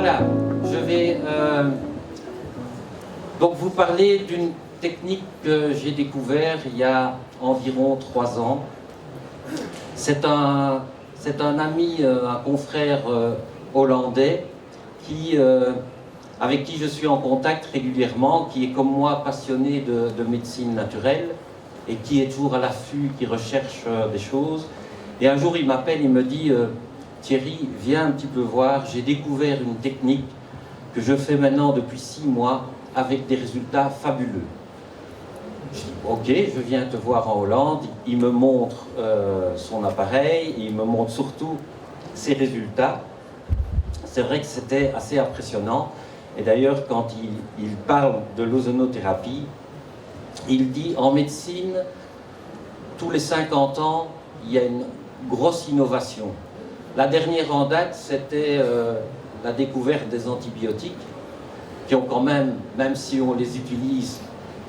Voilà, je vais donc vous parler d'une technique que j'ai découverte il y a environ 3 ans. C'est un ami, un confrère hollandais avec qui je suis en contact régulièrement, qui est comme moi passionné de médecine naturelle et qui est toujours à l'affût, qui recherche des choses. Et un jour il m'appelle, il me dit Thierry, viens un petit peu voir, j'ai découvert une technique que je fais maintenant depuis 6 mois avec des résultats fabuleux. Je dis ok, je viens te voir en Hollande. Il me montre son appareil, il me montre surtout ses résultats. C'est vrai que c'était assez impressionnant. Et d'ailleurs, quand il parle de l'ozonothérapie, il dit en médecine, tous les 50 ans, il y a une grosse innovation. La dernière en date, c'était la découverte des antibiotiques, qui ont quand même si on les utilise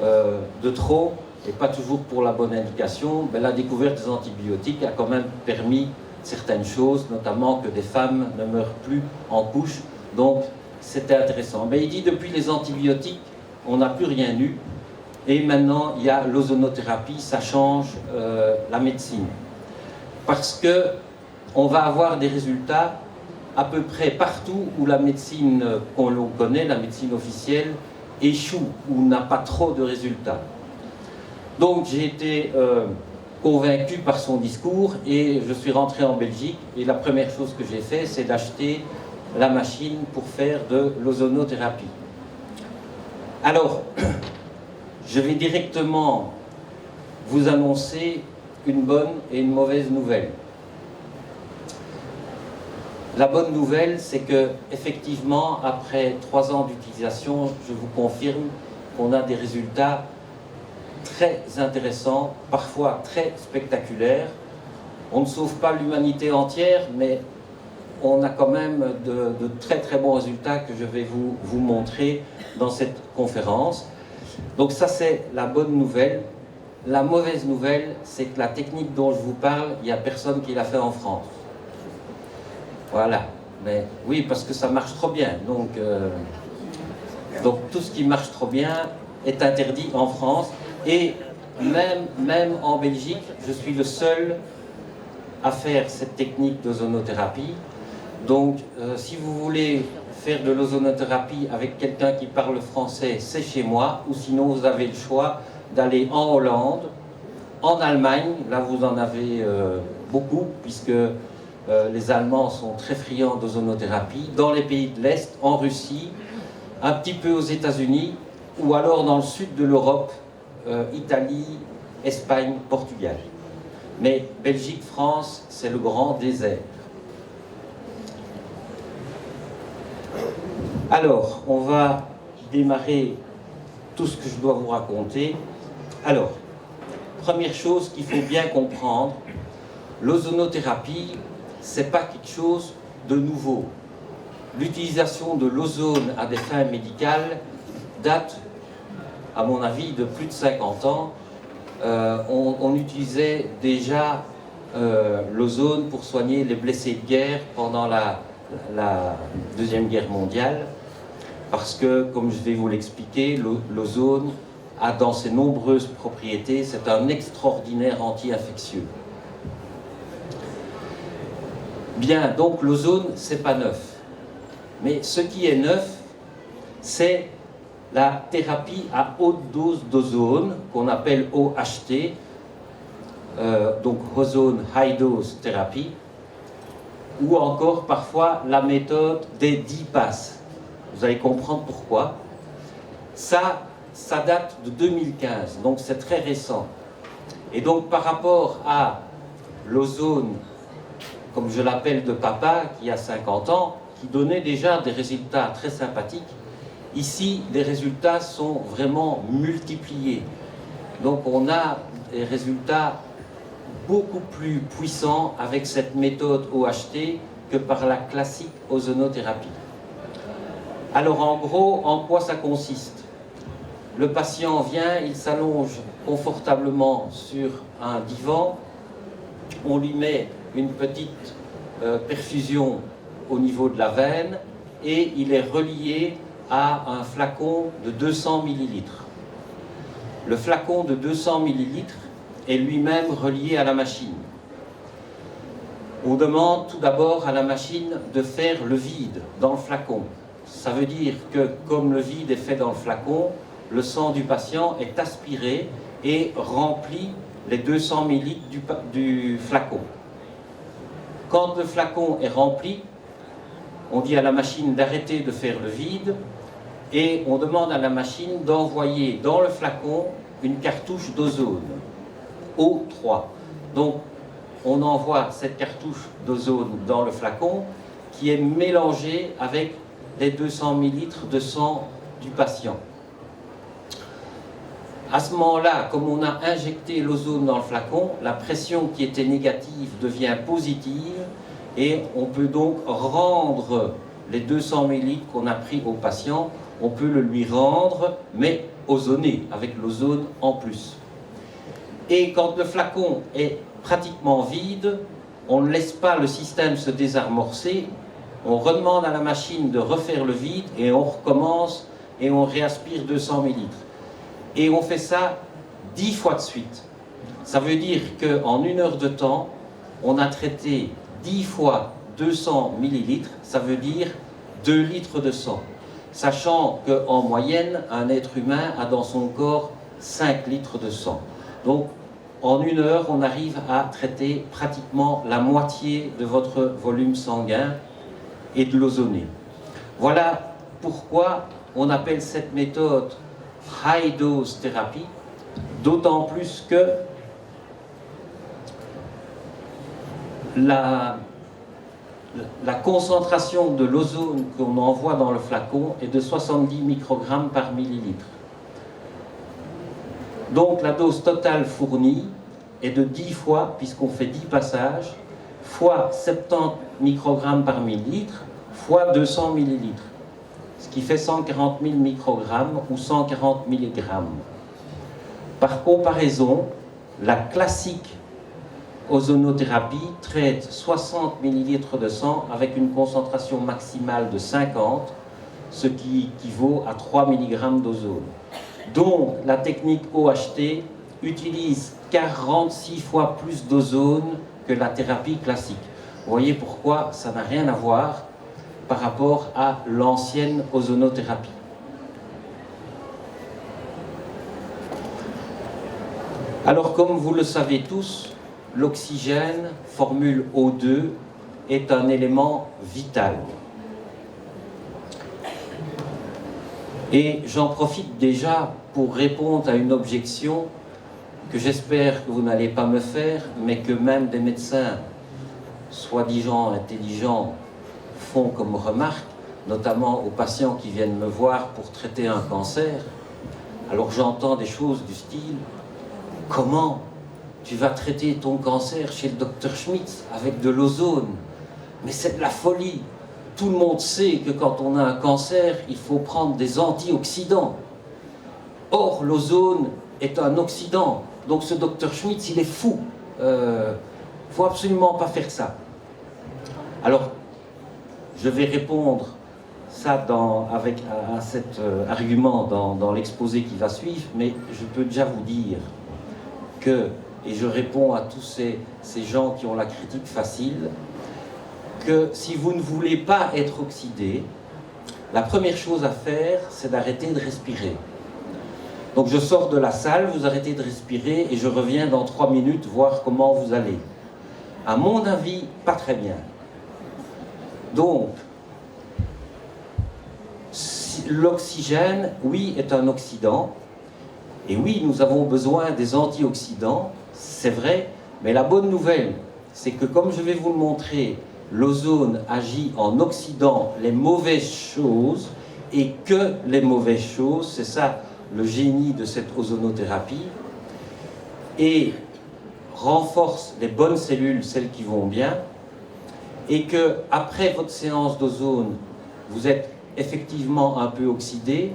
de trop, et pas toujours pour la bonne indication, mais la découverte des antibiotiques a quand même permis certaines choses, notamment que des femmes ne meurent plus en couche. Donc, c'était intéressant. Mais il dit, depuis les antibiotiques, on n'a plus rien eu. Et maintenant, il y a l'ozonothérapie, ça change la médecine. Parce que on va avoir des résultats à peu près partout où la médecine qu'on connaît, la médecine officielle, échoue, ou n'a pas trop de résultats. Donc j'ai été convaincu par son discours et je suis rentré en Belgique et la première chose que j'ai fait, c'est d'acheter la machine pour faire de l'ozonothérapie. Alors, je vais directement vous annoncer une bonne et une mauvaise nouvelle. La bonne nouvelle, c'est que effectivement, après 3 ans d'utilisation, je vous confirme qu'on a des résultats très intéressants, parfois très spectaculaires. On ne sauve pas l'humanité entière, mais on a quand même de très très bons résultats que je vais vous montrer dans cette conférence. Donc ça, c'est la bonne nouvelle. La mauvaise nouvelle, c'est que la technique dont je vous parle, il n'y a personne qui l'a fait en France. Voilà, mais oui, parce que ça marche trop bien. Donc tout ce qui marche trop bien est interdit en France. Et même en Belgique, je suis le seul à faire cette technique d'ozonothérapie. Donc, si vous voulez faire de l'ozonothérapie avec quelqu'un qui parle français, c'est chez moi. Ou sinon, vous avez le choix d'aller en Hollande, en Allemagne. Là, vous en avez beaucoup, puisque les Allemands sont très friands d'ozonothérapie, dans les pays de l'Est, en Russie, un petit peu aux États-Unis, ou alors dans le sud de l'Europe, Italie, Espagne, Portugal. Mais Belgique, France, c'est le grand désert. Alors, on va démarrer tout ce que je dois vous raconter. Alors, première chose qu'il faut bien comprendre, l'ozonothérapie, c'est pas quelque chose de nouveau. L'utilisation de l'ozone à des fins médicales date, à mon avis, de plus de 50 ans. On utilisait déjà l'ozone pour soigner les blessés de guerre pendant la Deuxième Guerre mondiale, parce que, comme je vais vous l'expliquer, l'ozone a dans ses nombreuses propriétés, c'est un extraordinaire anti-infectieux. Bien, donc l'ozone, c'est pas neuf. Mais ce qui est neuf, c'est la thérapie à haute dose d'ozone, qu'on appelle OHT, donc Ozone High Dose Therapy, ou encore parfois la méthode des 10 passes. Vous allez comprendre pourquoi. Ça date de 2015, donc c'est très récent. Et donc par rapport à l'ozone, comme je l'appelle de papa, qui a 50 ans, qui donnait déjà des résultats très sympathiques, ici, les résultats sont vraiment multipliés. Donc on a des résultats beaucoup plus puissants avec cette méthode OHT que par la classique ozonothérapie. Alors en gros, en quoi ça consiste? Le patient vient, il s'allonge confortablement sur un divan, on lui met une petite perfusion au niveau de la veine, et il est relié à un flacon de 200 millilitres. Le flacon de 200 millilitres est lui-même relié à la machine. On demande tout d'abord à la machine de faire le vide dans le flacon. Ça veut dire que comme le vide est fait dans le flacon, le sang du patient est aspiré et remplit les 200 millilitres du flacon. Quand le flacon est rempli, on dit à la machine d'arrêter de faire le vide et on demande à la machine d'envoyer dans le flacon une cartouche d'ozone, O3. Donc, on envoie cette cartouche d'ozone dans le flacon qui est mélangée avec les 200 millilitres de sang du patient. À ce moment-là, comme on a injecté l'ozone dans le flacon, la pression qui était négative devient positive et on peut donc rendre les 200 millilitres qu'on a pris au patient, on peut le lui rendre, mais ozoné, avec l'ozone en plus. Et quand le flacon est pratiquement vide, on ne laisse pas le système se désamorcer, on redemande à la machine de refaire le vide et on recommence et on réaspire 200 millilitres. Et on fait ça 10 fois de suite. Ça veut dire qu'en 1 heure de temps, on a traité 10 fois 200 millilitres, ça veut dire 2 litres de sang. Sachant qu'en moyenne, un être humain a dans son corps 5 litres de sang. Donc, en 1 heure, on arrive à traiter pratiquement la moitié de votre volume sanguin et de l'ozoner. Voilà pourquoi on appelle cette méthode high dose thérapie, d'autant plus que la concentration de l'ozone qu'on envoie dans le flacon est de 70 microgrammes par millilitre. Donc la dose totale fournie est de 10 fois, puisqu'on fait 10 passages, fois 70 microgrammes par millilitre, fois 200 millilitres, ce qui fait 140 000 microgrammes ou 140 milligrammes. Par comparaison, la classique ozonothérapie traite 60 millilitres de sang avec une concentration maximale de 50, ce qui équivaut à 3 mg d'ozone. Donc, la technique OHT utilise 46 fois plus d'ozone que la thérapie classique. Vous voyez pourquoi ça n'a rien à voir par rapport à l'ancienne ozonothérapie. Alors, comme vous le savez tous, l'oxygène, formule O2, est un élément vital. Et j'en profite déjà pour répondre à une objection que j'espère que vous n'allez pas me faire, mais que même des médecins soi-disant intelligents font comme remarque, notamment aux patients qui viennent me voir pour traiter un cancer. Alors j'entends des choses du style « Comment tu vas traiter ton cancer chez le docteur Schmitz avec de l'ozone? Mais c'est de la folie! Tout le monde sait que quand on a un cancer, il faut prendre des antioxydants. Or, l'ozone est un oxydant. Donc ce docteur Schmitz, il est fou. Il ne faut absolument pas faire ça. » Alors, je vais répondre ça à cet argument dans l'exposé qui va suivre, mais je peux déjà vous dire que, et je réponds à tous ces gens qui ont la critique facile, que si vous ne voulez pas être oxydé, la première chose à faire, c'est d'arrêter de respirer. Donc je sors de la salle, vous arrêtez de respirer et je reviens dans 3 minutes voir comment vous allez. À mon avis, pas très bien. Donc, l'oxygène, oui, est un oxydant. Et oui, nous avons besoin des antioxydants, c'est vrai. Mais la bonne nouvelle, c'est que comme je vais vous le montrer, l'ozone agit en oxydant les mauvaises choses et que les mauvaises choses, c'est ça le génie de cette ozonothérapie, et renforce les bonnes cellules, celles qui vont bien, et que après votre séance d'ozone, vous êtes effectivement un peu oxydé,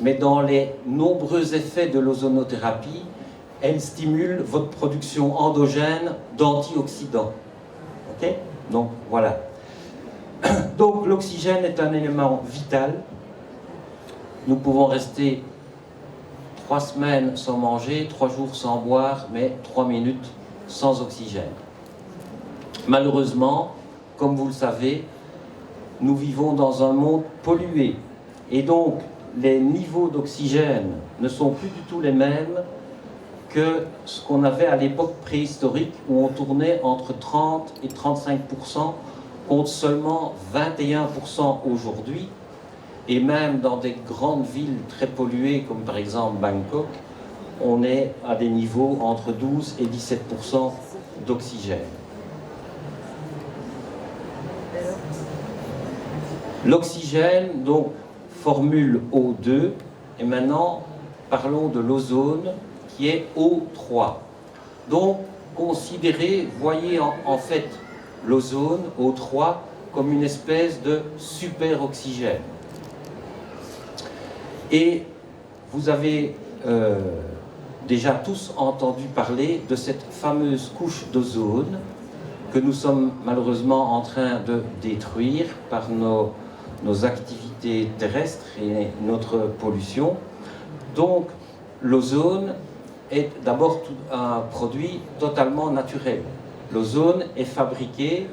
mais dans les nombreux effets de l'ozonothérapie, elle stimule votre production endogène d'antioxydants. Ok ? Donc voilà. Donc l'oxygène est un élément vital. Nous pouvons rester 3 semaines sans manger, 3 jours sans boire, mais 3 minutes sans oxygène. Malheureusement, comme vous le savez, nous vivons dans un monde pollué. Et donc, les niveaux d'oxygène ne sont plus du tout les mêmes que ce qu'on avait à l'époque préhistorique, où on tournait entre 30 et 35%, contre seulement 21% aujourd'hui. Et même dans des grandes villes très polluées, comme par exemple Bangkok, on est à des niveaux entre 12 et 17% d'oxygène. L'oxygène, donc, formule O2, et maintenant, parlons de l'ozone, qui est O3. Donc, considérez, voyez en fait l'ozone, O3, comme une espèce de super-oxygène. Et vous avez déjà tous entendu parler de cette fameuse couche d'ozone que nous sommes malheureusement en train de détruire par nos activités terrestres et notre pollution. Donc l'ozone est d'abord un produit totalement naturel. L'ozone est fabriqué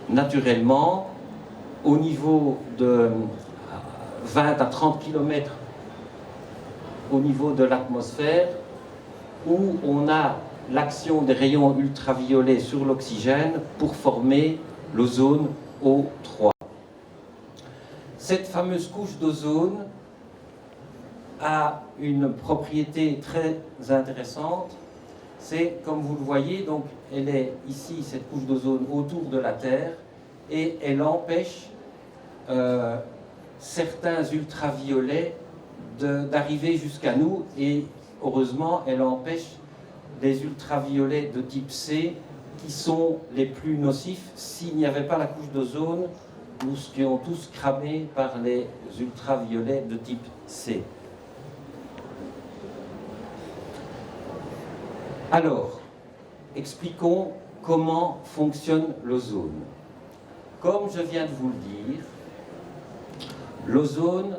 naturellement au niveau de 20 à 30 km au niveau de l'atmosphère, où on a l'action des rayons ultraviolets sur l'oxygène pour former l'ozone O3. Cette fameuse couche d'ozone a une propriété très intéressante. C'est, comme vous le voyez, donc elle est ici, cette couche d'ozone, autour de la Terre, et elle empêche certains ultraviolets d'arriver jusqu'à nous, et heureusement, elle empêche les ultraviolets de type C qui sont les plus nocifs. S'il n'y avait pas la couche d'ozone, nous serions tous cramés par les ultraviolets de type C. Alors, expliquons comment fonctionne l'ozone. Comme je viens de vous le dire, l'ozone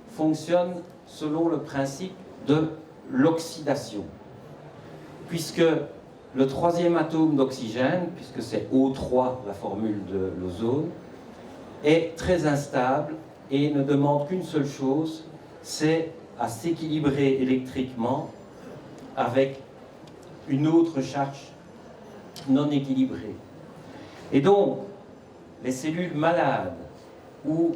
fonctionne selon le principe de l'oxydation, puisque le troisième atome d'oxygène, puisque c'est O3 la formule de l'ozone, est très instable et ne demande qu'une seule chose, c'est à s'équilibrer électriquement avec une autre charge non équilibrée. Et donc, les cellules malades ou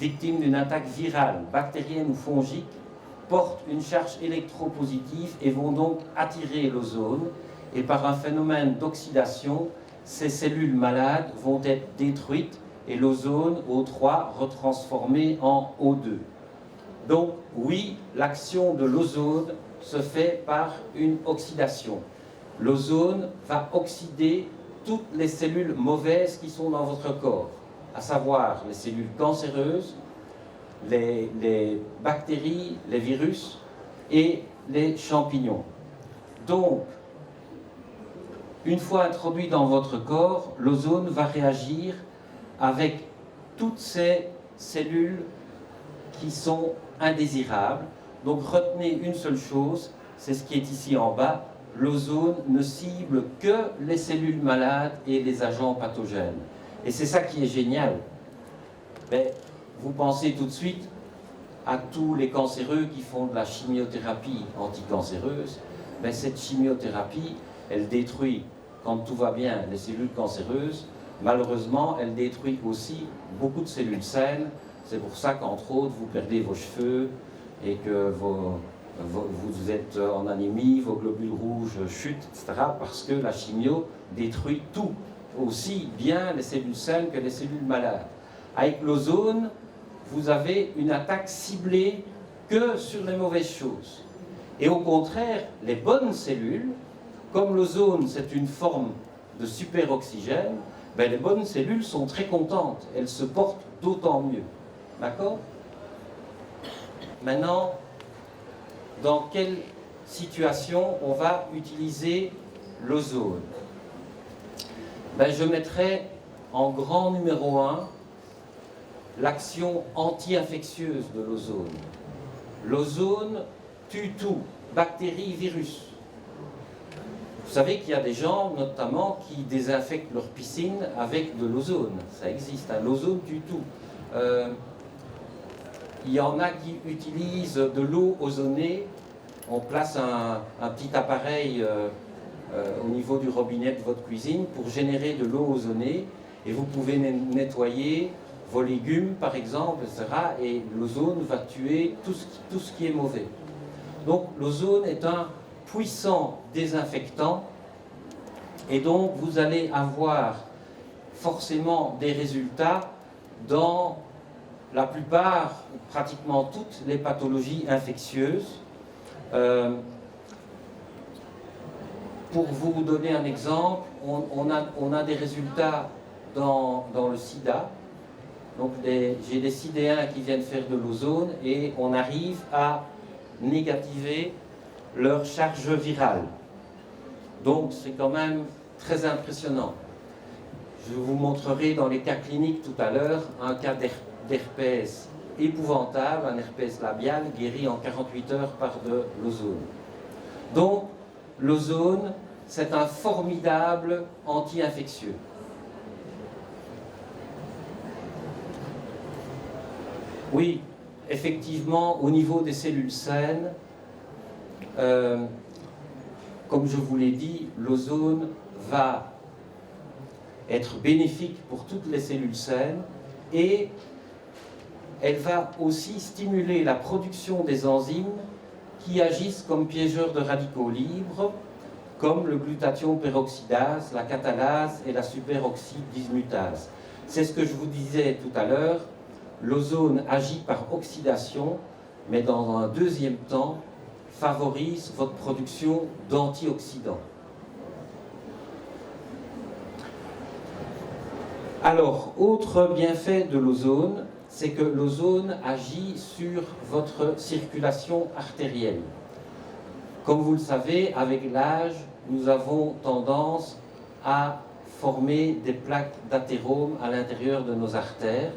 victimes d'une attaque virale, bactérienne ou fongique, portent une charge électropositive et vont donc attirer l'ozone. Et par un phénomène d'oxydation, ces cellules malades vont être détruites et l'ozone O3 retransformé en O2. Donc oui, l'action de l'ozone se fait par une oxydation. L'ozone va oxyder toutes les cellules mauvaises qui sont dans votre corps, à savoir les cellules cancéreuses, les bactéries, les virus et les champignons. Donc, une fois introduit dans votre corps, l'ozone va réagir avec toutes ces cellules qui sont indésirables. Donc retenez une seule chose, c'est ce qui est ici en bas, l'ozone ne cible que les cellules malades et les agents pathogènes. Et c'est ça qui est génial. Mais vous pensez tout de suite à tous les cancéreux qui font de la chimiothérapie anticancéreuse. Mais cette chimiothérapie, elle détruit, quand tout va bien, les cellules cancéreuses. Malheureusement, elle détruit aussi beaucoup de cellules saines. C'est pour ça qu'entre autres, vous perdez vos cheveux et que vous êtes en anémie, vos globules rouges chutent, etc. Parce que la chimio détruit tout, aussi bien les cellules saines que les cellules malades. Avec l'ozone, vous avez une attaque ciblée que sur les mauvaises choses. Et au contraire, les bonnes cellules, comme l'ozone c'est une forme de superoxygène, ben les bonnes cellules sont très contentes, elles se portent d'autant mieux. D'accord? Maintenant, dans quelle situation on va utiliser l'ozone? Ben, je mettrai en grand numéro 1 l'action anti-infectieuse de l'ozone. L'ozone tue tout, bactéries, virus. Vous savez qu'il y a des gens, notamment, qui désinfectent leur piscine avec de l'ozone. Ça existe, hein. L'ozone tue tout. Il y en a qui utilisent de l'eau ozonée. On place un petit appareil au niveau du robinet de votre cuisine pour générer de l'eau ozonée. Et vous pouvez nettoyer vos légumes, par exemple, etc. Et l'ozone va tuer tout ce qui est mauvais. Donc l'ozone est un puissant désinfectant, et donc vous allez avoir forcément des résultats dans la plupart, pratiquement toutes les pathologies infectieuses. Pour vous donner un exemple, on a des résultats dans le sida. Donc j'ai des sidéens qui viennent faire de l'ozone et on arrive à négativer leur charge virale. Donc c'est quand même très impressionnant. Je vous montrerai dans les cas cliniques tout à l'heure un cas d'herpès épouvantable, un herpès labial guéri en 48 heures par de l'ozone. Donc l'ozone, c'est un formidable anti-infectieux. Oui, effectivement, au niveau des cellules saines, comme je vous l'ai dit, l'ozone va être bénéfique pour toutes les cellules saines et elle va aussi stimuler la production des enzymes qui agissent comme piégeurs de radicaux libres, comme le glutathion peroxydase, la catalase et la superoxydismutase. C'est ce que je vous disais tout à l'heure. L'ozone agit par oxydation, mais dans un deuxième temps, favorise votre production d'antioxydants. Alors, autre bienfait de l'ozone, c'est que l'ozone agit sur votre circulation artérielle. Comme vous le savez, avec l'âge, nous avons tendance à former des plaques d'athérome à l'intérieur de nos artères,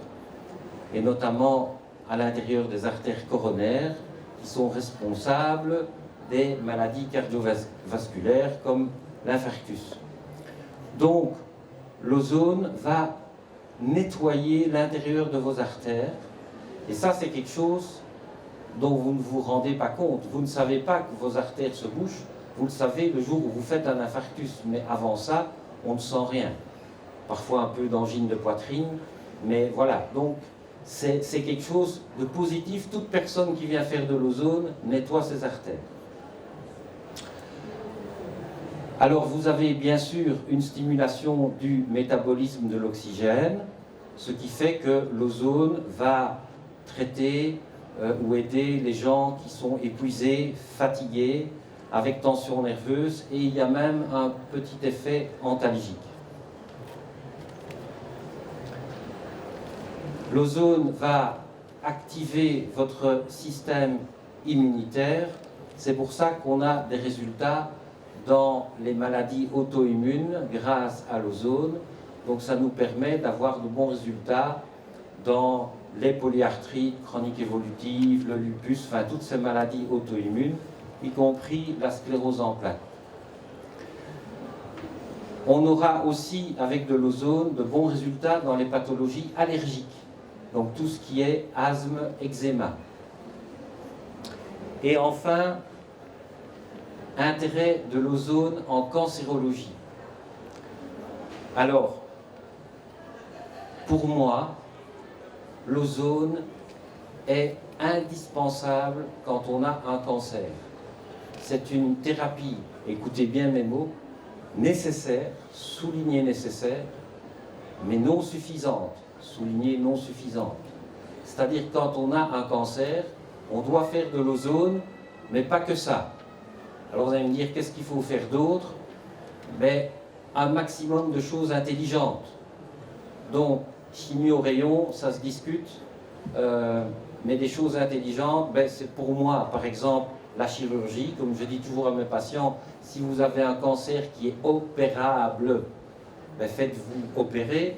et notamment à l'intérieur des artères coronaires, qui sont responsables des maladies cardiovasculaires comme l'infarctus. Donc, l'ozone va nettoyer l'intérieur de vos artères, et ça c'est quelque chose dont vous ne vous rendez pas compte. Vous ne savez pas que vos artères se bouchent, vous le savez le jour où vous faites un infarctus, mais avant ça, on ne sent rien. Parfois un peu d'angine de poitrine, mais voilà. Donc, c'est quelque chose de positif. Toute personne qui vient faire de l'ozone nettoie ses artères. Alors vous avez bien sûr une stimulation du métabolisme de l'oxygène, ce qui fait que l'ozone va traiter ou aider les gens qui sont épuisés, fatigués, avec tension nerveuse, et il y a même un petit effet antalgique. L'ozone va activer votre système immunitaire. C'est pour ça qu'on a des résultats dans les maladies auto-immunes grâce à l'ozone. Donc ça nous permet d'avoir de bons résultats dans les polyarthrites chroniques évolutives, le lupus, enfin toutes ces maladies auto-immunes, y compris la sclérose en plaques. On aura aussi avec de l'ozone de bons résultats dans les pathologies allergiques. Donc tout ce qui est asthme, eczéma. Et enfin, intérêt de l'ozone en cancérologie. Alors, pour moi, l'ozone est indispensable quand on a un cancer. C'est une thérapie, écoutez bien mes mots, nécessaire, souligné nécessaire, mais non suffisante. Souligné non suffisante. C'est-à-dire quand on a un cancer, on doit faire de l'ozone, mais pas que ça. Alors vous allez me dire, qu'est-ce qu'il faut faire d'autre? Ben, un maximum de choses intelligentes. Donc, chimie au rayon, ça se discute, mais des choses intelligentes, ben, c'est pour moi, par exemple, la chirurgie. Comme je dis toujours à mes patients, si vous avez un cancer qui est opérable, ben, faites-vous opérer.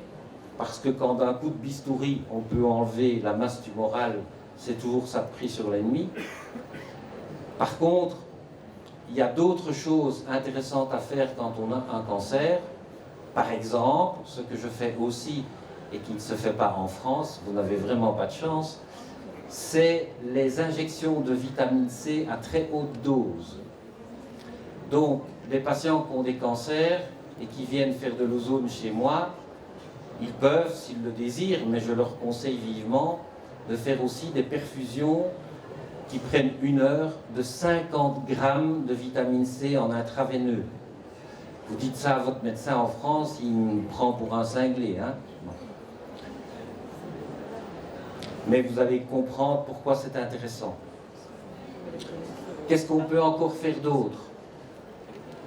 parce que quand d'un coup de bistouri, on peut enlever la masse tumorale, c'est toujours ça de prix sur l'ennemi. Par contre, il y a d'autres choses intéressantes à faire quand on a un cancer. Par exemple, ce que je fais aussi et qui ne se fait pas en France, vous n'avez vraiment pas de chance, c'est les injections de vitamine C à très haute dose. Donc, les patients qui ont des cancers et qui viennent faire de l'ozone chez moi, ils peuvent, s'ils le désirent, mais je leur conseille vivement, de faire aussi des perfusions qui prennent 1 heure de 50 grammes de vitamine C en intraveineux. Vous dites ça à votre médecin en France, il me prend pour un cinglé. Hein. Mais vous allez comprendre pourquoi c'est intéressant. Qu'est-ce qu'on peut encore faire d'autre?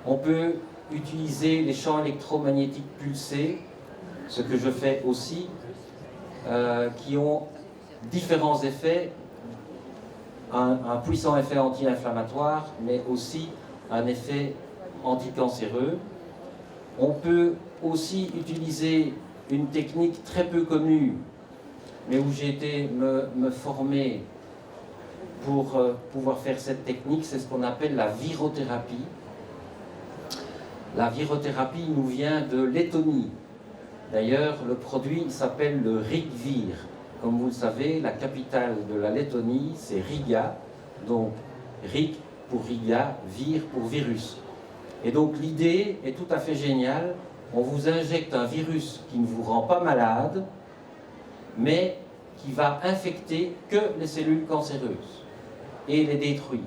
On peut utiliser les champs électromagnétiques pulsés, ce que je fais aussi, qui ont différents effets, un puissant effet anti-inflammatoire, mais aussi un effet anticancéreux. On peut aussi utiliser une technique très peu connue, mais où j'ai été me former pour pouvoir faire cette technique, c'est ce qu'on appelle la virothérapie. La virothérapie nous vient de Lettonie. D'ailleurs, le produit s'appelle le Rigvir. Comme vous le savez, la capitale de la Lettonie, c'est Riga. Donc, Rig pour Riga, Vir pour virus. Et donc, l'idée est tout à fait géniale. On vous injecte un virus qui ne vous rend pas malade, mais qui va infecter que les cellules cancéreuses et les détruire.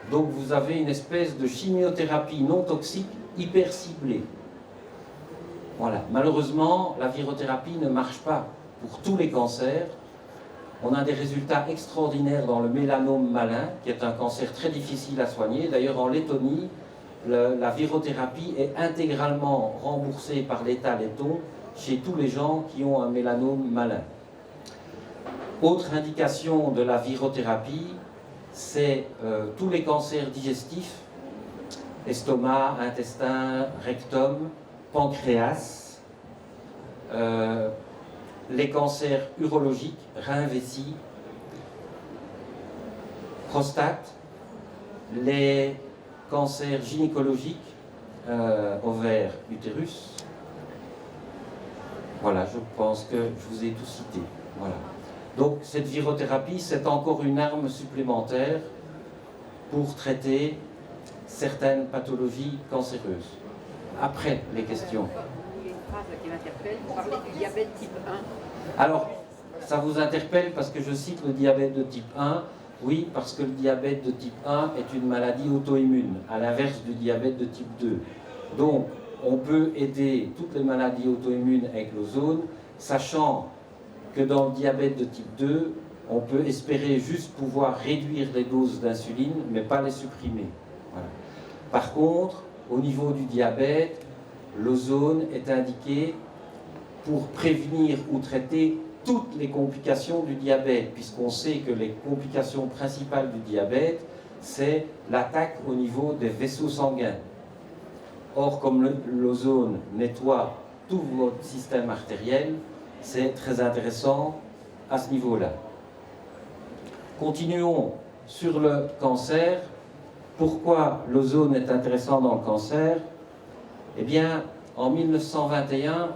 Donc, vous avez une espèce de chimiothérapie non toxique hyper ciblée. Voilà. Malheureusement, la virothérapie ne marche pas pour tous les cancers. On a des résultats extraordinaires dans le mélanome malin, qui est un cancer très difficile à soigner. D'ailleurs, en Lettonie, la virothérapie est intégralement remboursée par l'État letton chez tous les gens qui ont un mélanome malin. Autre indication de la virothérapie, c'est tous les cancers digestifs, estomac, intestin, rectum, pancréas, les cancers urologiques, rein, vessie, prostate, les cancers gynécologiques, ovaire, utérus. Voilà, je pense que je vous ai tout cité. Voilà. Donc cette virothérapie, c'est encore une arme supplémentaire pour traiter certaines pathologies cancéreuses. Après les questions. Il y a une phrase qui m'interpelle, vous parlez du diabète type 1. Alors, ça vous interpelle parce que je cite le diabète de type 1. Oui, parce que le diabète de type 1 est une maladie auto-immune, à l'inverse du diabète de type 2. Donc, on peut aider toutes les maladies auto-immunes avec l'ozone, sachant que dans le diabète de type 2, on peut espérer juste pouvoir réduire les doses d'insuline, mais pas les supprimer. Voilà. Par contre, au niveau du diabète, l'ozone est indiqué pour prévenir ou traiter toutes les complications du diabète, puisqu'on sait que les complications principales du diabète, c'est l'attaque au niveau des vaisseaux sanguins. Or, comme l'ozone nettoie tout votre système artériel, c'est très intéressant à ce niveau-là. Continuons sur le cancer. Pourquoi l'ozone est intéressant dans le cancer? Eh bien, en 1921,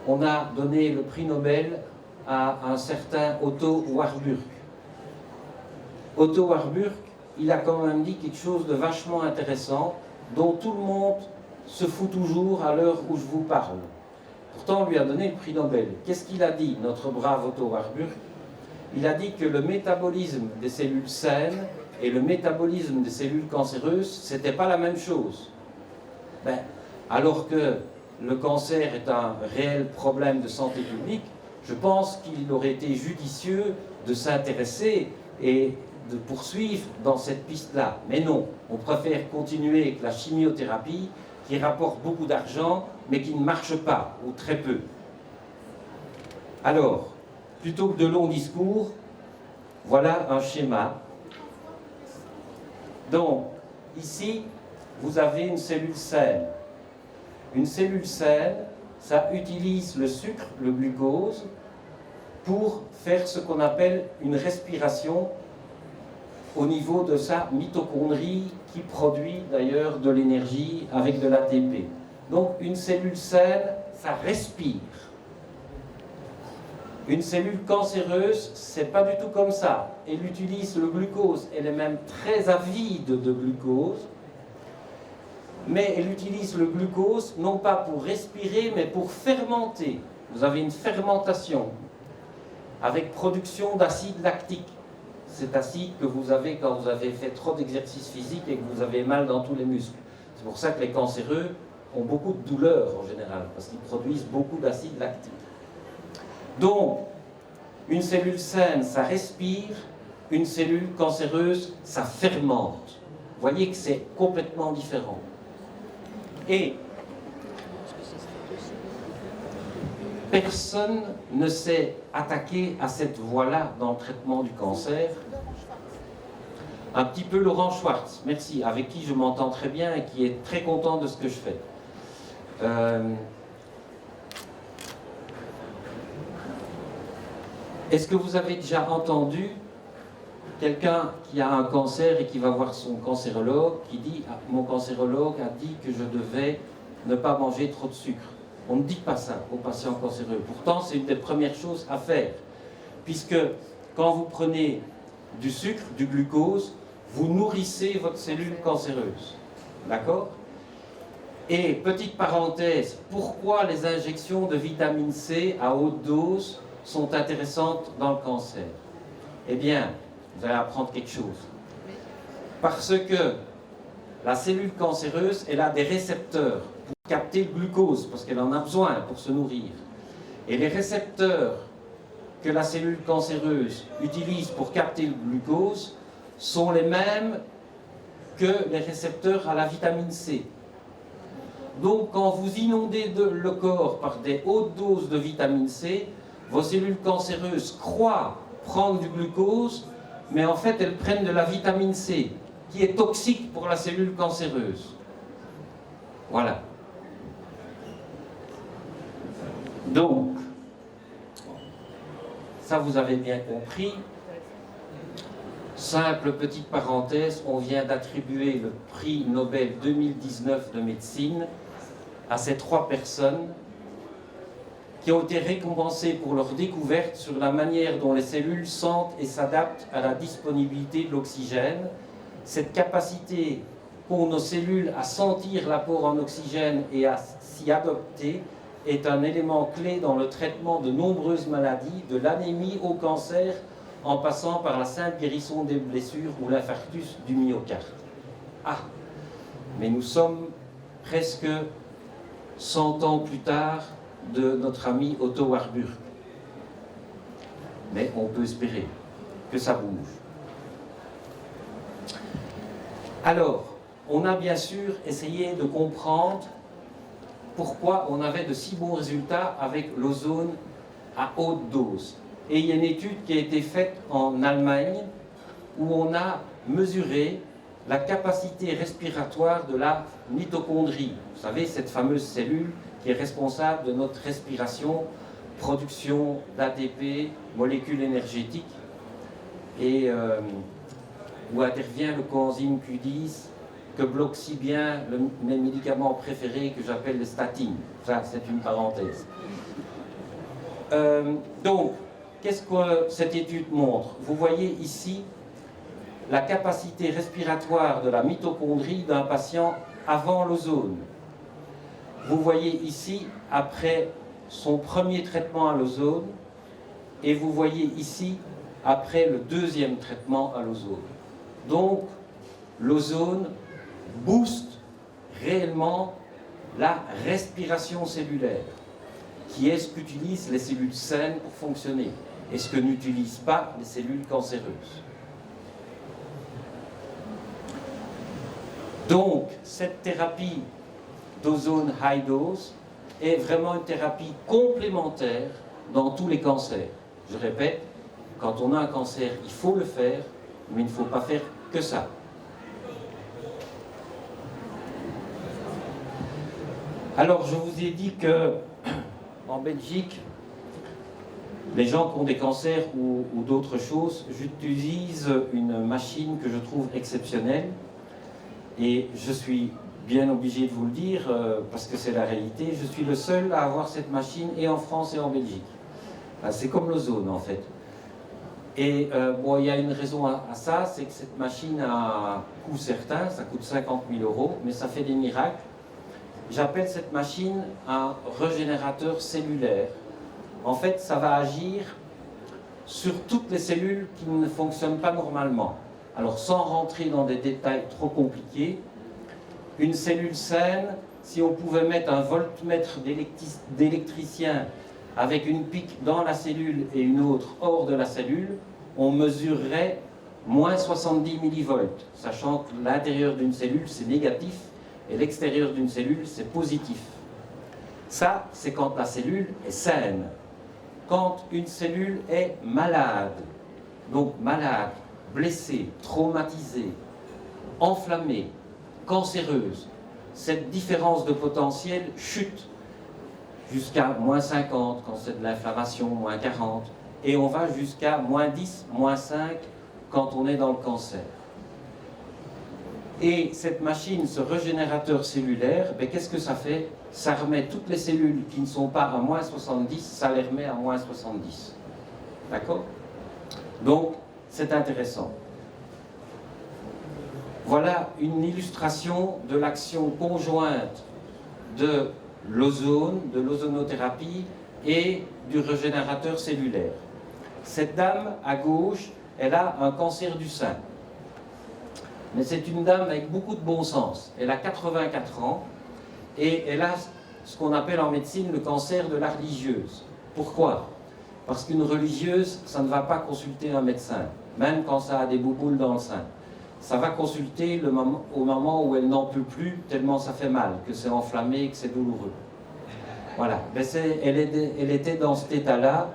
on a donné le prix Nobel à un certain Otto Warburg. Otto Warburg, il a quand même dit quelque chose de vachement intéressant, dont tout le monde se fout toujours à l'heure où je vous parle. Pourtant, on lui a donné le prix Nobel. Qu'est-ce qu'il a dit, notre brave Otto Warburg? Il a dit que le métabolisme des cellules saines et le métabolisme des cellules cancéreuses, c'était pas la même chose. Alors que le cancer est un réel problème de santé publique, je pense qu'il aurait été judicieux de s'intéresser et de poursuivre dans cette piste-là. Mais non, on préfère continuer avec la chimiothérapie qui rapporte beaucoup d'argent, mais qui ne marche pas, ou très peu. Alors, plutôt que de longs discours, voilà un schéma. Donc, ici, vous avez une cellule saine. Une cellule saine, ça utilise le sucre, le glucose, pour faire ce qu'on appelle une respiration au niveau de sa mitochondrie qui produit d'ailleurs de l'énergie avec de l'ATP. Donc une cellule saine, ça respire. Une cellule cancéreuse, c'est pas du tout comme ça. Elle utilise le glucose, elle est même très avide de glucose, mais elle utilise le glucose non pas pour respirer, mais pour fermenter. Vous avez une fermentation avec production d'acide lactique. Cet acide que vous avez quand vous avez fait trop d'exercice physique et que vous avez mal dans tous les muscles. C'est pour ça que les cancéreux ont beaucoup de douleurs en général, parce qu'ils produisent beaucoup d'acide lactique. Donc, une cellule saine, ça respire, une cellule cancéreuse, ça fermente. Vous voyez que c'est complètement différent. Et personne ne s'est attaqué à cette voie-là dans le traitement du cancer. Un petit peu Laurent Schwartz, merci, avec qui je m'entends très bien et qui est très content de ce que je fais. Est-ce que vous avez déjà entendu quelqu'un qui a un cancer et qui va voir son cancérologue, qui dit « Mon cancérologue a dit que je devais ne pas manger trop de sucre ». On ne dit pas ça aux patients cancéreux. Pourtant, c'est une des premières choses à faire. Puisque quand vous prenez du sucre, du glucose, vous nourrissez votre cellule cancéreuse. D'accord ? Et petite parenthèse, pourquoi les injections de vitamine C à haute dose sont intéressantes dans le cancer? Eh bien, vous allez apprendre quelque chose. Parce que la cellule cancéreuse, elle a des récepteurs pour capter le glucose, parce qu'elle en a besoin pour se nourrir. Et les récepteurs que la cellule cancéreuse utilise pour capter le glucose sont les mêmes que les récepteurs à la vitamine C. Donc, quand vous inondez le corps par des hautes doses de vitamine C, vos cellules cancéreuses croient prendre du glucose, mais en fait, elles prennent de la vitamine C, qui est toxique pour la cellule cancéreuse. Voilà. Donc, ça vous avez bien compris. Simple petite parenthèse, on vient d'attribuer le prix Nobel 2019 de médecine à ces 3 personnes qui ont été récompensées pour leur découverte sur la manière dont les cellules sentent et s'adaptent à la disponibilité de l'oxygène. Cette capacité qu'ont nos cellules à sentir l'apport en oxygène et à s'y adapter est un élément clé dans le traitement de nombreuses maladies, de l'anémie au cancer, en passant par la simple guérison des blessures ou l'infarctus du myocarde. Ah, mais nous sommes presque 100 ans plus tard de notre ami Otto Warburg. Mais on peut espérer que ça bouge. Alors, on a bien sûr essayé de comprendre pourquoi on avait de si bons résultats avec l'ozone à haute dose. Et il y a une étude qui a été faite en Allemagne où on a mesuré la capacité respiratoire de la mitochondrie. Vous savez, cette fameuse cellule qui est responsable de notre respiration, production d'ATP, molécules énergétiques, et où intervient le coenzyme Q10, que bloque si bien mes médicaments préférés que j'appelle les statines. Ça, c'est une parenthèse. Donc, qu'est-ce que cette étude montre? Vous voyez ici la capacité respiratoire de la mitochondrie d'un patient avant l'ozone. Vous voyez ici, après son premier traitement à l'ozone, et vous voyez ici, après le deuxième traitement à l'ozone. Donc, l'ozone booste réellement la respiration cellulaire, qui est ce qu'utilisent les cellules saines pour fonctionner, et ce que n'utilisent pas les cellules cancéreuses. Donc, cette thérapie d'ozone high dose est vraiment une thérapie complémentaire dans tous les cancers. Je répète, quand on a un cancer, il faut le faire, mais il ne faut pas faire que ça. Alors, je vous ai dit que en Belgique, les gens qui ont des cancers ou d'autres choses, j'utilise une machine que je trouve exceptionnelle. Et je suis bien obligé de vous le dire, parce que c'est la réalité, je suis le seul à avoir cette machine et en France et en Belgique. C'est comme l'ozone en fait. Et bon, il y a une raison à ça, c'est que cette machine a un coût certain, ça coûte 50 000 €, mais ça fait des miracles. J'appelle cette machine un régénérateur cellulaire. En fait, ça va agir sur toutes les cellules qui ne fonctionnent pas normalement. Alors, sans rentrer dans des détails trop compliqués, une cellule saine, si on pouvait mettre un voltmètre d'électricien avec une pique dans la cellule et une autre hors de la cellule, on mesurerait moins 70 millivolts, sachant que l'intérieur d'une cellule, c'est négatif, et l'extérieur d'une cellule, c'est positif. Ça, c'est quand la cellule est saine. Quand une cellule est malade, donc malade, blessée, traumatisée, enflammée, cancéreuse, cette différence de potentiel chute jusqu'à moins 50 quand c'est de l'inflammation, moins 40, et on va jusqu'à moins 10, moins 5 quand on est dans le cancer. Et cette machine, ce régénérateur cellulaire, qu'est-ce que ça fait? Ça remet toutes les cellules qui ne sont pas à moins 70, ça les remet à moins 70. D'accord? Donc, c'est intéressant. Voilà une illustration de l'action conjointe de l'ozone, de l'ozonothérapie et du régénérateur cellulaire. Cette dame à gauche, elle a un cancer du sein. Mais c'est une dame avec beaucoup de bon sens. Elle a 84 ans et elle a ce qu'on appelle en médecine le cancer de la religieuse. Pourquoi? Parce qu'une religieuse, ça ne va pas consulter un médecin, même quand ça a des bouboules dans le sein. Ça va consulter au moment où elle n'en peut plus, tellement ça fait mal, que c'est enflammé, que c'est douloureux. Voilà. Mais elle était dans cet état-là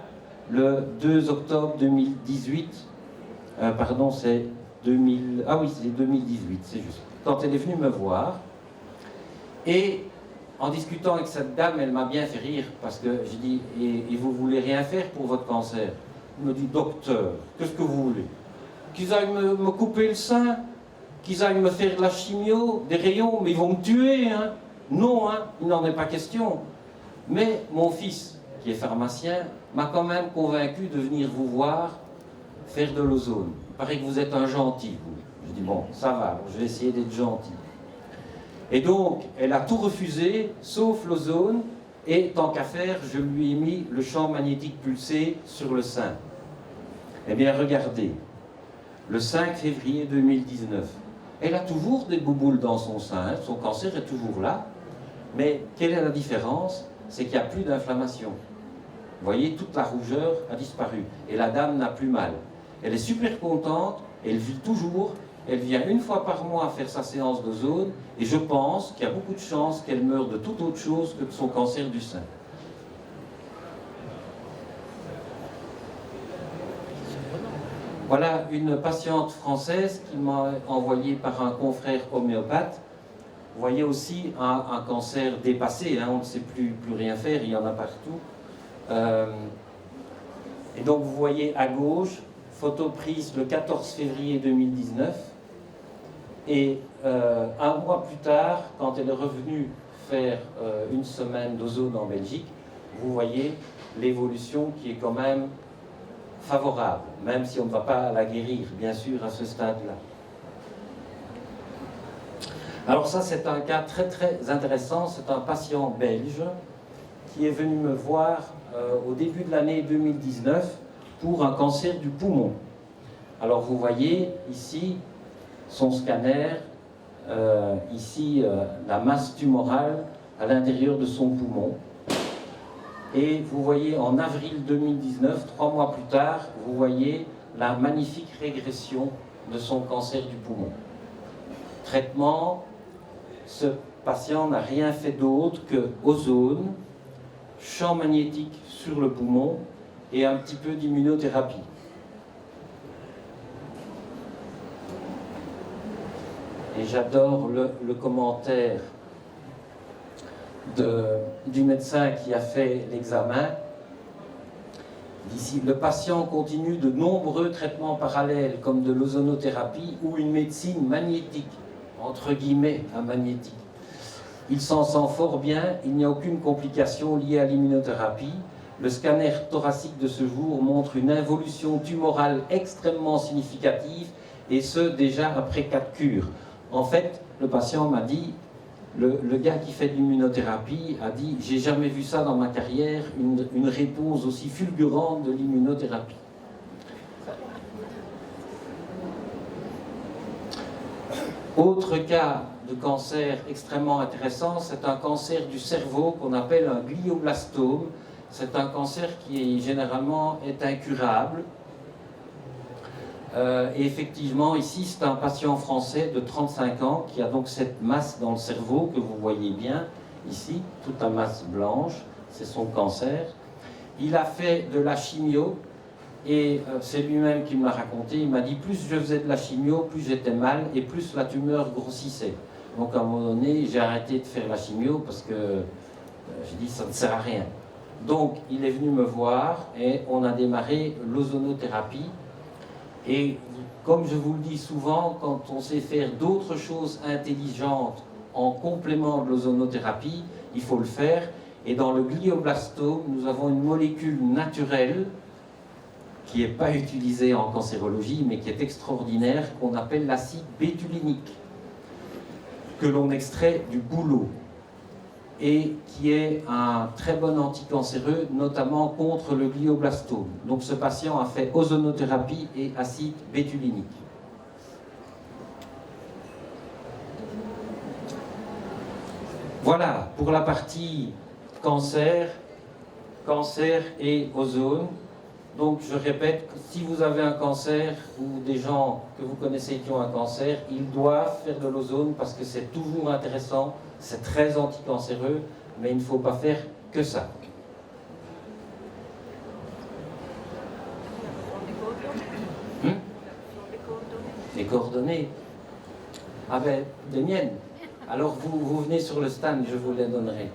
le 2 octobre 2018. Pardon, c'est 2000. Ah oui, c'est 2018, c'est juste. Quand elle est venue me voir, et en discutant avec cette dame, elle m'a bien fait rire, parce que j'ai dit, et vous voulez rien faire pour votre cancer? Elle me dit, docteur, qu'est-ce que vous voulez? Qu'ils aillent me couper le sein, qu'ils aillent me faire de la chimio, des rayons, mais ils vont me tuer, hein? Non, hein, il n'en est pas question. Mais mon fils, qui est pharmacien, m'a quand même convaincu de venir vous voir faire de l'ozone. Il paraît que vous êtes un gentil, vous. Je dis, bon, ça va, je vais essayer d'être gentil. Et donc, elle a tout refusé, sauf l'ozone, et tant qu'à faire, je lui ai mis le champ magnétique pulsé sur le sein. Eh bien, regardez, le 5 février 2019, elle a toujours des bouboules dans son sein, son cancer est toujours là, mais quelle est la différence? C'est qu'il n'y a plus d'inflammation. Vous voyez, toute la rougeur a disparu, et la dame n'a plus mal. Elle est super contente, elle vit toujours, elle vient une fois par mois faire sa séance d'ozone, et je pense qu'il y a beaucoup de chances qu'elle meure de toute autre chose que de son cancer du sein. Voilà une patiente française qui m'a envoyé par un confrère homéopathe. Vous voyez aussi un cancer dépassé, hein, on ne sait plus rien faire, il y en a partout. Et donc vous voyez à gauche, photo prise le 14 février 2019. Et un mois plus tard, quand elle est revenue faire une semaine d'ozone en Belgique, vous voyez l'évolution qui est quand même favorable, même si on ne va pas la guérir, bien sûr, à ce stade-là. Alors ça, c'est un cas très très intéressant. C'est un patient belge qui est venu me voir au début de l'année 2019 pour un cancer du poumon. Alors vous voyez ici son scanner, ici la masse tumorale à l'intérieur de son poumon. Et vous voyez en avril 2019, 3 mois plus tard, vous voyez la magnifique régression de son cancer du poumon. Traitement, ce patient n'a rien fait d'autre que ozone, champ magnétique sur le poumon et un petit peu d'immunothérapie. Et j'adore le commentaire du médecin qui a fait l'examen. Ici, le patient continue de nombreux traitements parallèles comme de l'ozonothérapie ou une médecine magnétique, entre guillemets, magnétique. Il s'en sent fort bien, il n'y a aucune complication liée à l'immunothérapie. Le scanner thoracique de ce jour montre une involution tumorale extrêmement significative, et ce, déjà après 4 cures. En fait, le patient m'a dit, le gars qui fait de l'immunothérapie a dit « J'ai jamais vu ça dans ma carrière, une réponse aussi fulgurante de l'immunothérapie. » Autre cas de cancer extrêmement intéressant, c'est un cancer du cerveau qu'on appelle un glioblastome. C'est un cancer qui généralement est incurable. Et effectivement, ici, c'est un patient français de 35 ans qui a donc cette masse dans le cerveau que vous voyez bien ici, toute la masse blanche, c'est son cancer. Il a fait de la chimio et c'est lui-même qui me l'a raconté. Il m'a dit plus je faisais de la chimio, plus j'étais mal et plus la tumeur grossissait. Donc à un moment donné, j'ai arrêté de faire la chimio parce que j'ai dit ça ne sert à rien. Donc il est venu me voir et on a démarré l'ozonothérapie. Et comme je vous le dis souvent, quand on sait faire d'autres choses intelligentes en complément de l'ozonothérapie, il faut le faire. Et dans le glioblastome, nous avons une molécule naturelle qui n'est pas utilisée en cancérologie, mais qui est extraordinaire, qu'on appelle l'acide bétulinique, que l'on extrait du bouleau, et qui est un très bon anticancéreux, notamment contre le glioblastome. Donc ce patient a fait ozonothérapie et acide bétulinique. Voilà, pour la partie cancer et ozone. Donc je répète, si vous avez un cancer ou des gens que vous connaissez qui ont un cancer, ils doivent faire de l'ozone parce que c'est toujours intéressant, c'est très anticancéreux, mais il ne faut pas faire que ça. Les coordonnées? Ah ben, des miennes. Alors vous venez sur le stand, je vous les donnerai.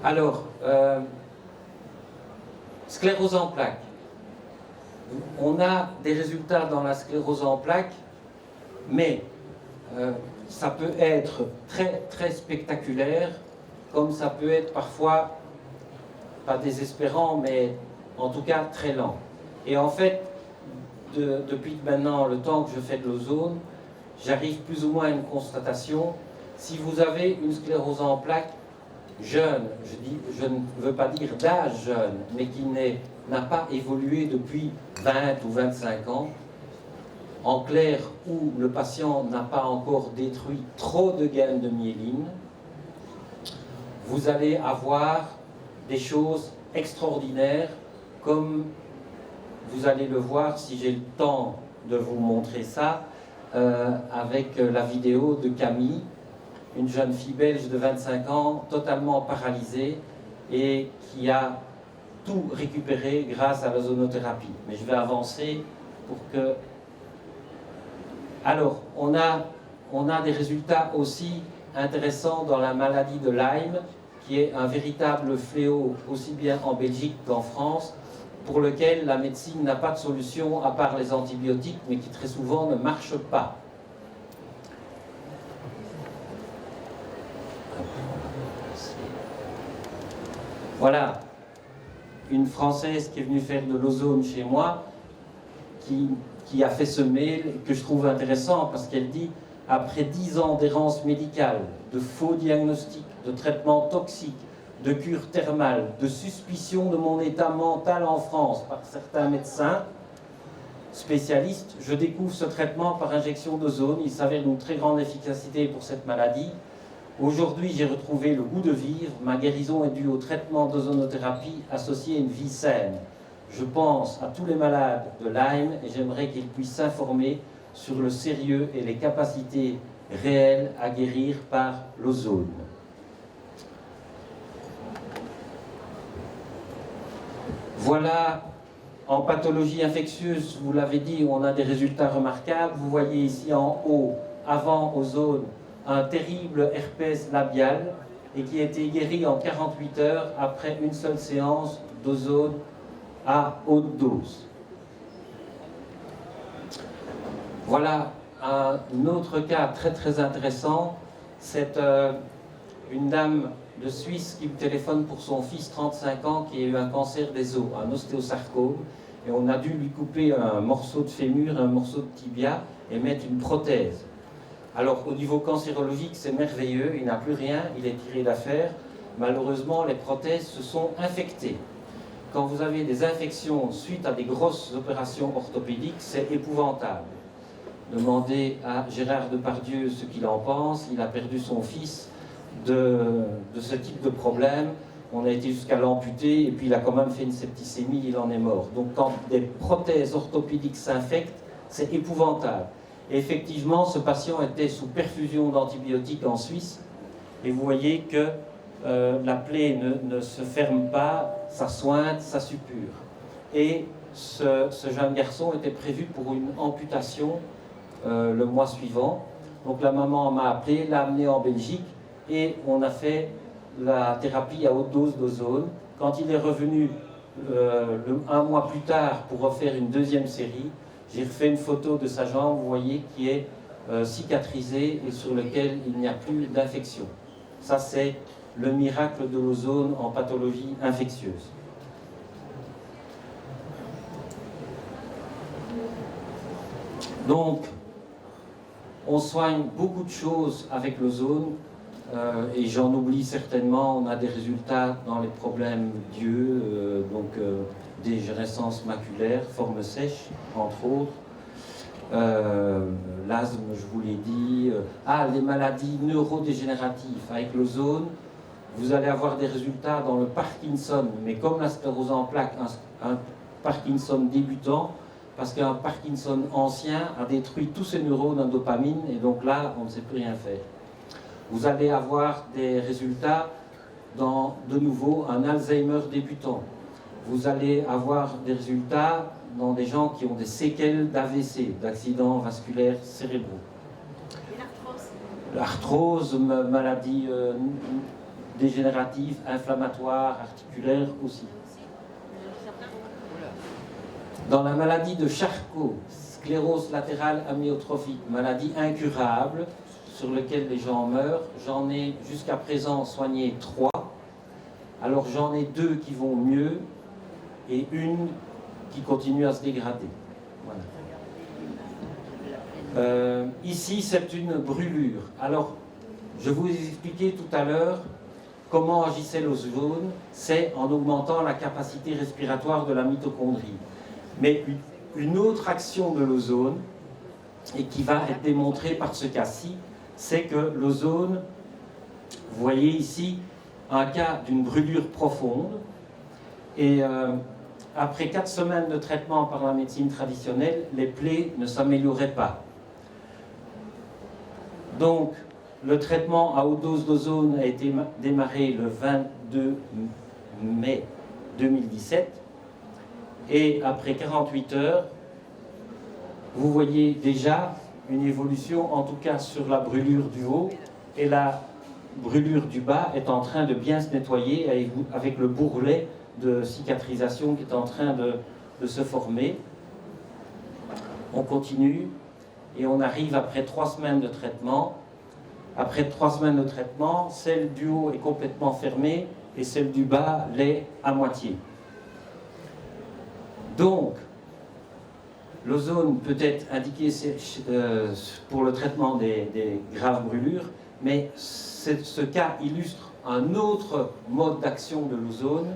Alors, sclérose en plaques. On a des résultats dans la sclérose en plaques, mais ça peut être très, très spectaculaire, comme ça peut être parfois, pas désespérant, mais en tout cas très lent. Et en fait, depuis maintenant le temps que je fais de l'ozone, j'arrive plus ou moins à une constatation. Si vous avez une sclérose en plaques jeune, je ne veux pas dire d'âge jeune, mais qui n'a pas évolué depuis 20 ou 25 ans, en clair, où le patient n'a pas encore détruit trop de gaines de myéline, vous allez avoir des choses extraordinaires, comme vous allez le voir si j'ai le temps de vous montrer ça, avec la vidéo de Camille, une jeune fille belge de 25 ans, totalement paralysée, et qui a tout récupéré grâce à l'ozonothérapie. Mais je vais avancer pour que... Alors, on a des résultats aussi intéressants dans la maladie de Lyme, qui est un véritable fléau aussi bien en Belgique qu'en France, pour lequel la médecine n'a pas de solution à part les antibiotiques, mais qui très souvent ne marchent pas. Voilà, une Française qui est venue faire de l'ozone chez moi, qui a fait ce mail que je trouve intéressant parce qu'elle dit « Après 10 ans d'errance médicale, de faux diagnostics, de traitements toxiques, de cures thermales, de suspicion de mon état mental en France par certains médecins spécialistes, je découvre ce traitement par injection d'ozone. Il s'avère d'une très grande efficacité pour cette maladie. Aujourd'hui, j'ai retrouvé le goût de vivre. Ma guérison est due au traitement d'ozonothérapie associé à une vie saine. Je pense à tous les malades de Lyme et j'aimerais qu'ils puissent s'informer sur le sérieux et les capacités réelles à guérir par l'ozone. » Voilà, en pathologie infectieuse, vous l'avez dit, on a des résultats remarquables. Vous voyez ici en haut, avant ozone, un terrible herpès labial, et qui a été guéri en 48 heures après une seule séance d'ozone à haute dose. Voilà un autre cas très très intéressant. C'est une dame de Suisse qui me téléphone pour son fils 35 ans qui a eu un cancer des os, un ostéosarcome, et on a dû lui couper un morceau de fémur, un morceau de tibia et mettre une prothèse. Alors au niveau cancérologique c'est merveilleux, il n'a plus rien, il est tiré d'affaire. Malheureusement les prothèses se sont infectées. Quand vous avez des infections suite à des grosses opérations orthopédiques, c'est épouvantable. Demandez à Gérard Depardieu ce qu'il en pense, il a perdu son fils de ce type de problème. On a été jusqu'à l'amputer et puis il a quand même fait une septicémie, il en est mort. Donc quand des prothèses orthopédiques s'infectent, c'est épouvantable. Et effectivement, ce patient était sous perfusion d'antibiotiques en Suisse et vous voyez que la plaie ne se ferme pas, ça sointe, ça suppure. Et ce jeune garçon était prévu pour une amputation le mois suivant. Donc la maman m'a appelé, l'a amené en Belgique et on a fait la thérapie à haute dose d'ozone. Quand il est revenu un mois plus tard pour refaire une deuxième série, j'ai refait une photo de sa jambe, vous voyez, qui est cicatrisée et sur lequel il n'y a plus d'infection. Ça, c'est le miracle de l'ozone en pathologie infectieuse. Donc, on soigne beaucoup de choses avec l'ozone, et j'en oublie certainement. On a des résultats dans les problèmes d'yeux, dégénérescence maculaire, forme sèche, entre autres. L'asthme, je vous l'ai dit. Les maladies neurodégénératives. Avec l'ozone, vous allez avoir des résultats dans le Parkinson, mais comme la sclérose en plaques, un Parkinson débutant, parce qu'un Parkinson ancien a détruit tous ses neurones en dopamine, et donc là, on ne sait plus rien faire. Vous allez avoir des résultats dans, de nouveau, un Alzheimer débutant. Vous allez avoir des résultats dans des gens qui ont des séquelles d'AVC, d'accidents vasculaires cérébraux. Et l'arthrose? L'arthrose, maladie dégénérative, inflammatoire, articulaire aussi. Dans la maladie de Charcot, sclérose latérale amyotrophique, maladie incurable sur laquelle les gens meurent, j'en ai jusqu'à présent soigné 3. Alors j'en ai 2 qui vont mieux et une qui continue à se dégrader. Voilà. Ici, c'est une brûlure. Alors, je vous ai expliqué tout à l'heure comment agissait l'ozone, c'est en augmentant la capacité respiratoire de la mitochondrie. Mais une autre action de l'ozone, et qui va être démontrée par ce cas-ci, c'est que l'ozone, vous voyez ici un cas d'une brûlure profonde, et après 4 semaines de traitement par la médecine traditionnelle, les plaies ne s'amélioraient pas. Donc, le traitement à haute dose d'ozone a été démarré le 22 mai 2017, et après 48 heures, vous voyez déjà une évolution, en tout cas sur la brûlure du haut, et la brûlure du bas est en train de bien se nettoyer avec le bourrelet de cicatrisation qui est en train de se former. On continue et on arrive après 3 semaines de traitement. Après 3 semaines de traitement, celle du haut est complètement fermée et celle du bas l'est à moitié. Donc, l'ozone peut être indiqué pour le traitement des graves brûlures, mais ce cas illustre un autre mode d'action de l'ozone,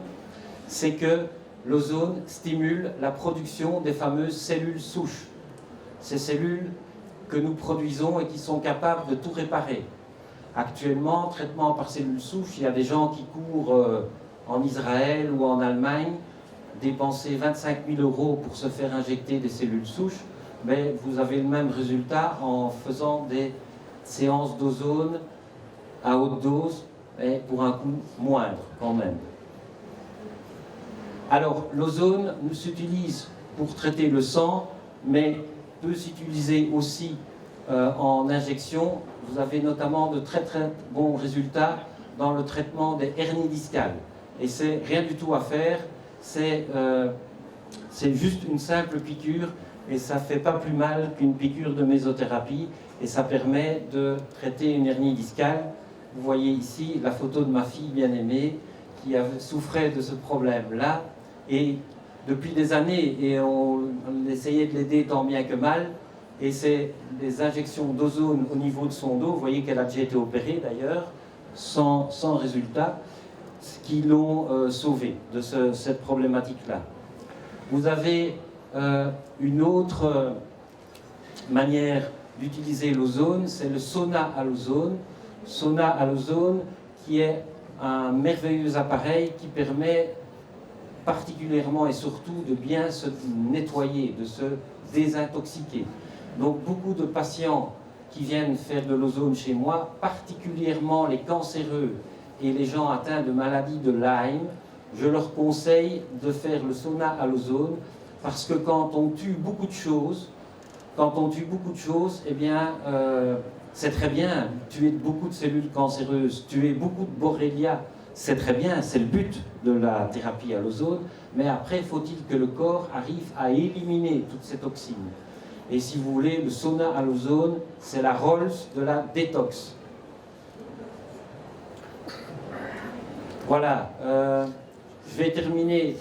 c'est que l'ozone stimule la production des fameuses cellules souches. Ces cellules que nous produisons et qui sont capables de tout réparer. Actuellement, traitement par cellules souches, il y a des gens qui courent en Israël ou en Allemagne, dépenser 25 000 € pour se faire injecter des cellules souches, mais vous avez le même résultat en faisant des séances d'ozone à haute dose, et pour un coût moindre quand même. Alors, l'ozone s'utilise pour traiter le sang, mais peut s'utiliser aussi en injection. Vous avez notamment de très très bons résultats dans le traitement des hernies discales. Et c'est rien du tout à faire, c'est juste une simple piqûre et ça ne fait pas plus mal qu'une piqûre de mésothérapie et ça permet de traiter une hernie discale. Vous voyez ici la photo de ma fille bien-aimée qui souffrait de ce problème-là et depuis des années, et on essayait de l'aider tant bien que mal, et c'est des injections d'ozone au niveau de son dos, vous voyez qu'elle a déjà été opérée d'ailleurs, sans résultat, qui l'ont sauvée de cette problématique-là. Vous avez une autre manière d'utiliser l'ozone, c'est le sauna à l'ozone. Sauna à l'ozone qui est un merveilleux appareil qui permet particulièrement et surtout de bien se nettoyer, de se désintoxiquer. Donc beaucoup de patients qui viennent faire de l'ozone chez moi, particulièrement les cancéreux et les gens atteints de maladies de Lyme, je leur conseille de faire le sauna à l'ozone parce que quand on tue beaucoup de choses, eh bien, c'est très bien, tuer beaucoup de cellules cancéreuses, tuer beaucoup de Borrelia, c'est très bien, c'est le but de la thérapie à l'ozone, mais après, faut-il que le corps arrive à éliminer toutes ces toxines. Et si vous voulez, le sauna à l'ozone, c'est la Rolls de la détox. Voilà, je vais terminer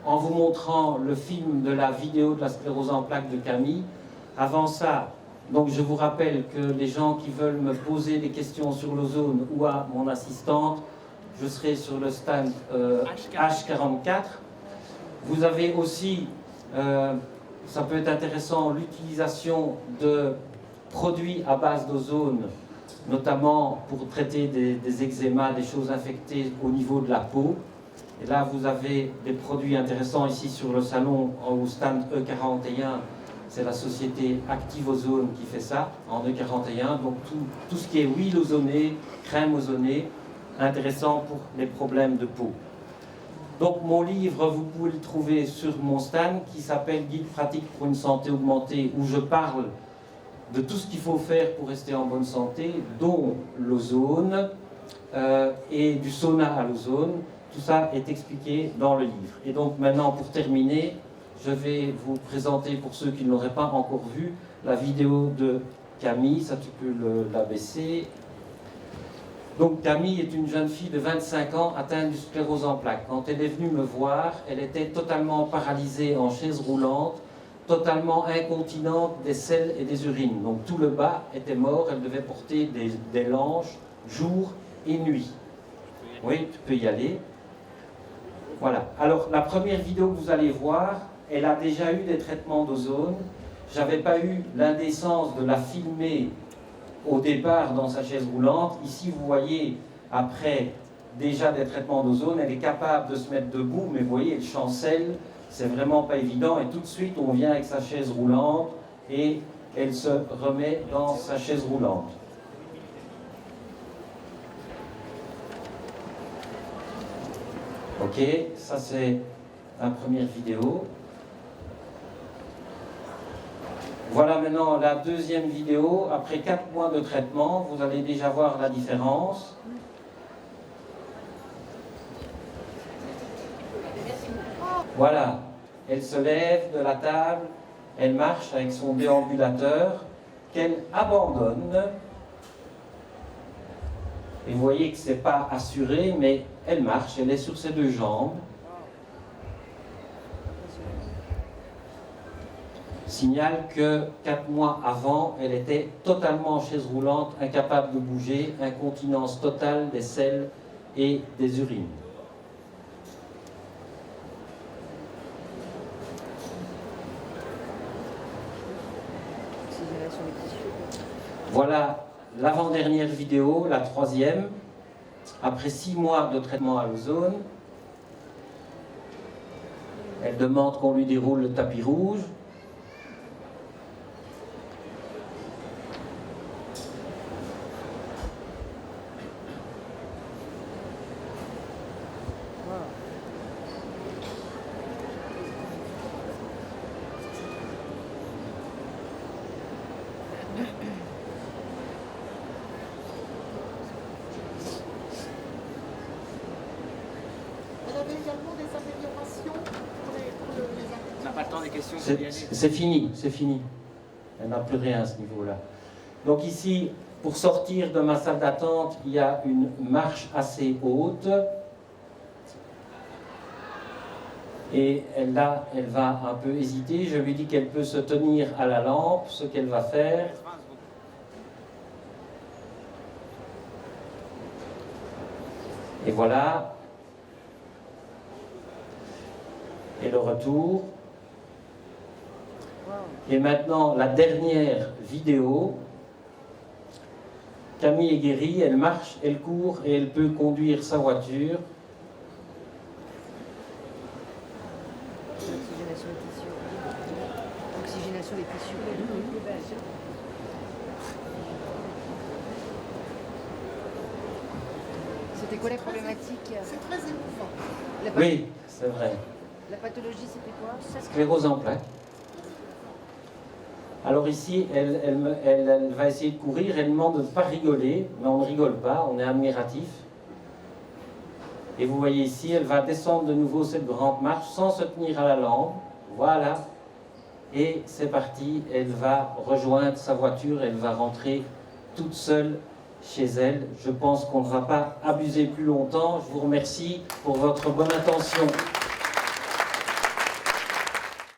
en vous montrant le film de la vidéo de la sclérose en plaques de Camille. Avant ça, donc je vous rappelle que les gens qui veulent me poser des questions sur l'ozone ou à mon assistante, je serai sur le stand H44. Vous avez aussi, ça peut être intéressant, l'utilisation de produits à base d'ozone, notamment pour traiter des eczémas, des choses infectées au niveau de la peau. Et là, vous avez des produits intéressants ici sur le salon au stand E41. C'est la société Active Ozone qui fait ça en E41. Donc tout ce qui est huile ozonée, crème ozonée, intéressant pour les problèmes de peau. Donc mon livre, vous pouvez le trouver sur mon stand qui s'appelle Guide pratique pour une santé augmentée, où je parle de tout ce qu'il faut faire pour rester en bonne santé, dont l'ozone et du sauna à l'ozone. Tout ça est expliqué dans le livre. Et donc maintenant, pour terminer, je vais vous présenter, pour ceux qui ne l'auraient pas encore vu, la vidéo de Camille. Ça, tu peux la baisser. Donc Camille est une jeune fille de 25 ans atteinte de sclérose en plaques. Quand elle est venue me voir, elle était totalement paralysée en chaise roulante, totalement incontinente des selles et des urines. Donc tout le bas était mort, elle devait porter des langes jour et nuit. Oui, tu peux y aller. Voilà. Alors la première vidéo que vous allez voir, elle a déjà eu des traitements d'ozone. Je n'avais pas eu l'indécence de la filmer au départ dans sa chaise roulante. Ici, vous voyez, après déjà des traitements d'ozone, elle est capable de se mettre debout, mais vous voyez, elle chancelle, c'est vraiment pas évident. Et tout de suite, on vient avec sa chaise roulante et elle se remet dans sa chaise roulante. Ok, ça c'est la première vidéo. Voilà maintenant la deuxième vidéo. Après 4 mois de traitement, vous allez déjà voir la différence. Voilà, elle se lève de la table, elle marche avec son déambulateur, qu'elle abandonne. Et vous voyez que ce n'est pas assuré, mais elle marche, elle est sur ses 2 jambes. Signale que 4 mois avant, elle était totalement en chaise roulante, incapable de bouger, incontinence totale des selles et des urines. Voilà l'avant-dernière vidéo, la 3e, après 6 mois de traitement à l'ozone. Elle demande qu'on lui déroule le tapis rouge. avez également des améliorations pour les On n'a pas le temps des questions. C'est fini, c'est fini. Elle n'a plus rien à ce niveau-là. Donc ici, pour sortir de ma salle d'attente, il y a une marche assez haute. Et là, elle va un peu hésiter. Je lui dis qu'elle peut se tenir à la lampe, ce qu'elle va faire. Et voilà. Et le retour. Et maintenant, la dernière vidéo. Camille est guérie, elle marche, elle court et elle peut conduire sa voiture. Oxygénation des tissus. C'était quoi la problématique? C'est très émouvant. Oui, c'est vrai. La pathologie, c'était quoi? Sclérose en plaques. Alors ici, elle va essayer de courir, elle demande de ne pas rigoler, mais on ne rigole pas, on est admiratif. Et vous voyez ici, elle va descendre de nouveau cette grande marche sans se tenir à la lampe. Voilà. Et c'est parti, elle va rejoindre sa voiture, elle va rentrer toute seule chez elle. Je pense qu'on ne va pas abuser plus longtemps. Je vous remercie pour votre bonne attention.